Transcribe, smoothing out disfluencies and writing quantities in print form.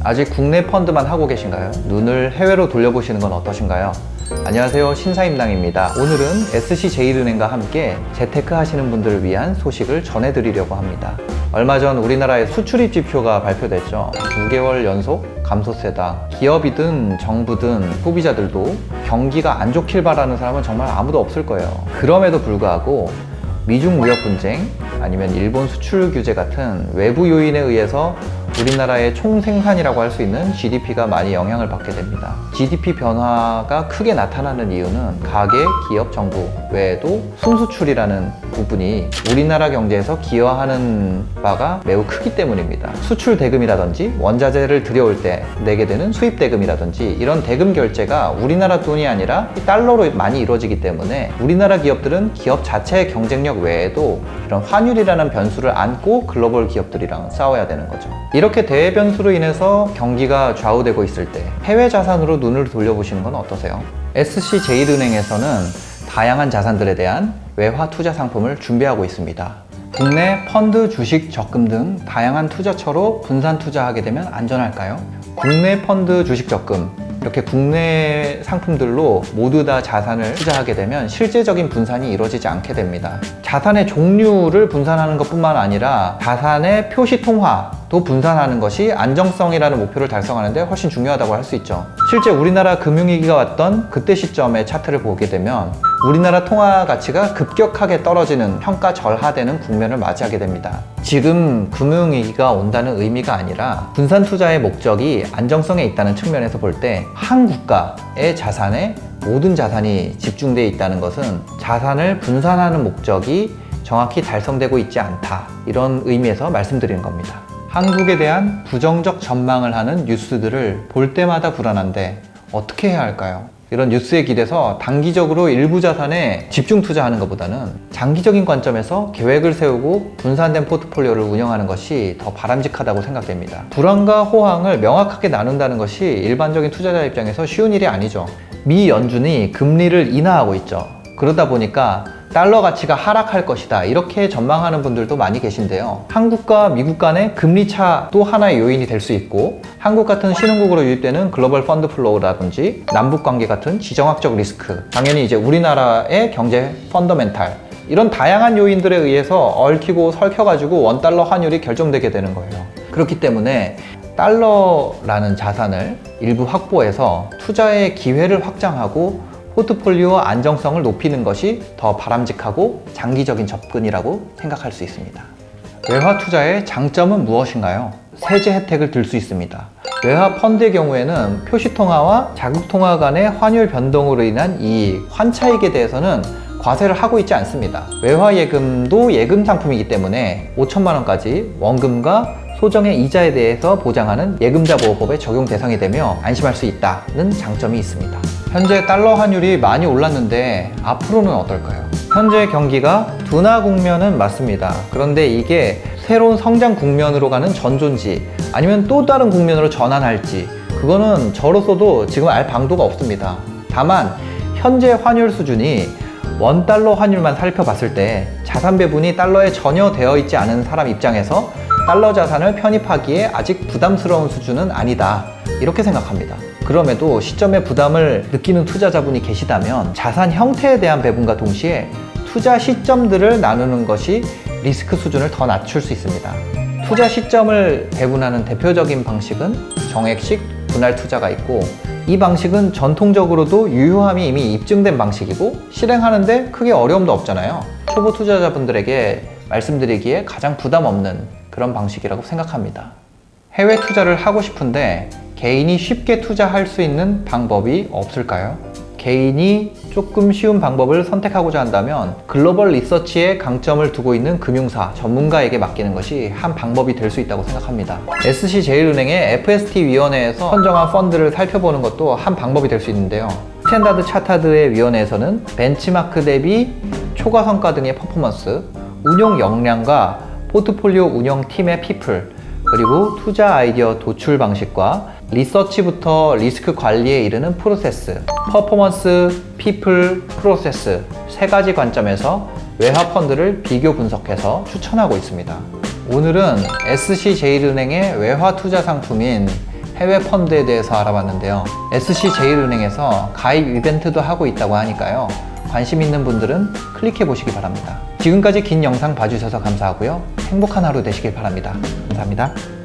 아직 국내 펀드만 하고 계신가요? 눈을 해외로 돌려보시는 건 어떠신가요? 안녕하세요, 신사임당입니다. 오늘은 SC제일은행과 함께 재테크 하시는 분들을 위한 소식을 전해드리려고 합니다. 얼마 전 우리나라의 수출입 지표가 발표됐죠. 9개월 연속 감소세다. 기업이든 정부든 소비자들도 경기가 안 좋길 바라는 사람은 정말 아무도 없을 거예요. 그럼에도 불구하고 미중 무역 분쟁, 아니면 일본 수출 규제 같은 외부 요인에 의해서 우리나라의 총 생산이라고 할 수 있는 GDP가 많이 영향을 받게 됩니다. GDP 변화가 크게 나타나는 이유는 가계, 기업, 정부 외에도 순수출이라는 부분이 우리나라 경제에서 기여하는 바가 매우 크기 때문입니다. 수출 대금이라든지 원자재를 들여올 때 내게 되는 수입 대금이라든지 이런 대금 결제가 우리나라 돈이 아니라 달러로 많이 이루어지기 때문에 우리나라 기업들은 기업 자체의 경쟁력 외에도 이런 환율이라는 변수를 안고 글로벌 기업들이랑 싸워야 되는 거죠. 이렇게 대외 변수로 인해서 경기가 좌우되고 있을 때 해외 자산으로 눈을 돌려보시는 건 어떠세요? SC제일은행에서는 다양한 자산들에 대한 외화 투자 상품을 준비하고 있습니다. 국내 펀드, 주식, 적금 등 다양한 투자처로 분산 투자하게 되면 안전할까요? 국내 펀드, 주식, 적금 이렇게 국내 상품들로 모두 다 자산을 투자하게 되면 실제적인 분산이 이루어지지 않게 됩니다. 자산의 종류를 분산하는 것뿐만 아니라 자산의 표시 통화도 분산하는 것이 안정성이라는 목표를 달성하는 데 훨씬 중요하다고 할 수 있죠. 실제 우리나라 금융위기가 왔던 그때 시점의 차트를 보게 되면 우리나라 통화 가치가 급격하게 떨어지는 평가절하되는 국면을 맞이하게 됩니다. 지금 금융위기가 온다는 의미가 아니라 분산 투자의 목적이 안정성에 있다는 측면에서 볼 때 한 국가의 자산에 모든 자산이 집중되어 있다는 것은 자산을 분산하는 목적이 정확히 달성되고 있지 않다, 이런 의미에서 말씀드리는 겁니다. 한국에 대한 부정적 전망을 하는 뉴스들을 볼 때마다 불안한데 어떻게 해야 할까요? 이런 뉴스에 기대서 단기적으로 일부 자산에 집중 투자하는 것보다는 장기적인 관점에서 계획을 세우고 분산된 포트폴리오를 운영하는 것이 더 바람직하다고 생각됩니다. 불안과 호황을 명확하게 나눈다는 것이 일반적인 투자자 입장에서 쉬운 일이 아니죠. 미 연준이 금리를 인하하고 있죠. 그러다 보니까 달러 가치가 하락할 것이다, 이렇게 전망하는 분들도 많이 계신데요. 한국과 미국 간의 금리 차도 하나의 요인이 될 수 있고, 한국 같은 신흥국으로 유입되는 글로벌 펀드 플로우라든지 남북 관계 같은 지정학적 리스크, 당연히 이제 우리나라의 경제 펀더멘탈, 이런 다양한 요인들에 의해서 얽히고 설켜가지고 원달러 환율이 결정되게 되는 거예요. 그렇기 때문에 달러라는 자산을 일부 확보해서 투자의 기회를 확장하고 포트폴리오 안정성을 높이는 것이 더 바람직하고 장기적인 접근이라고 생각할 수 있습니다. 외화 투자의 장점은 무엇인가요? 세제 혜택을 들 수 있습니다. 외화 펀드의 경우에는 표시통화와 자국통화 간의 환율 변동으로 인한 이익, 환차익에 대해서는 과세를 하고 있지 않습니다. 외화 예금도 예금 상품이기 때문에 5천만 원까지 원금과 소정의 이자에 대해서 보장하는 예금자 보호법의 적용 대상이 되며 안심할 수 있다는 장점이 있습니다. 현재 달러 환율이 많이 올랐는데 앞으로는 어떨까요? 현재 경기가 둔화 국면은 맞습니다. 그런데 이게 새로운 성장 국면으로 가는 전존지 아니면 또 다른 국면으로 전환할지, 그거는 저로서도 지금 알 방도가 없습니다. 다만 현재 환율 수준이 원달러 환율만 살펴봤을 때 자산 배분이 달러에 전혀 되어 있지 않은 사람 입장에서 달러 자산을 편입하기에 아직 부담스러운 수준은 아니다, 이렇게 생각합니다. 그럼에도 시점에 부담을 느끼는 투자자분이 계시다면 자산 형태에 대한 배분과 동시에 투자 시점들을 나누는 것이 리스크 수준을 더 낮출 수 있습니다. 투자 시점을 배분하는 대표적인 방식은 정액식 분할 투자가 있고, 이 방식은 전통적으로도 유효함이 이미 입증된 방식이고 실행하는데 크게 어려움도 없잖아요. 초보 투자자분들에게 말씀드리기에 가장 부담 없는 그런 방식이라고 생각합니다. 해외 투자를 하고 싶은데 개인이 쉽게 투자할 수 있는 방법이 없을까요? 개인이 조금 쉬운 방법을 선택하고자 한다면 글로벌 리서치에 강점을 두고 있는 금융사, 전문가에게 맡기는 것이 한 방법이 될 수 있다고 생각합니다. SC제일은행의 FST 위원회에서 선정한 펀드를 살펴보는 것도 한 방법이 될 수 있는데요. 스탠다드 차타드의 위원회에서는 벤치마크 대비 초과 성과 등의 퍼포먼스, 운용 역량과 포트폴리오 운영팀의 피플, 그리고 투자 아이디어 도출 방식과 리서치부터 리스크 관리에 이르는 프로세스, 퍼포먼스, 피플, 프로세스 세 가지 관점에서 외화 펀드를 비교 분석해서 추천하고 있습니다. 오늘은 SC제일은행의 외화 투자 상품인 해외 펀드에 대해서 알아봤는데요. SC제일은행에서 가입 이벤트도 하고 있다고 하니까요. 관심 있는 분들은 클릭해 보시기 바랍니다. 지금까지 긴 영상 봐주셔서 감사하고요. 행복한 하루 되시길 바랍니다. 감사합니다.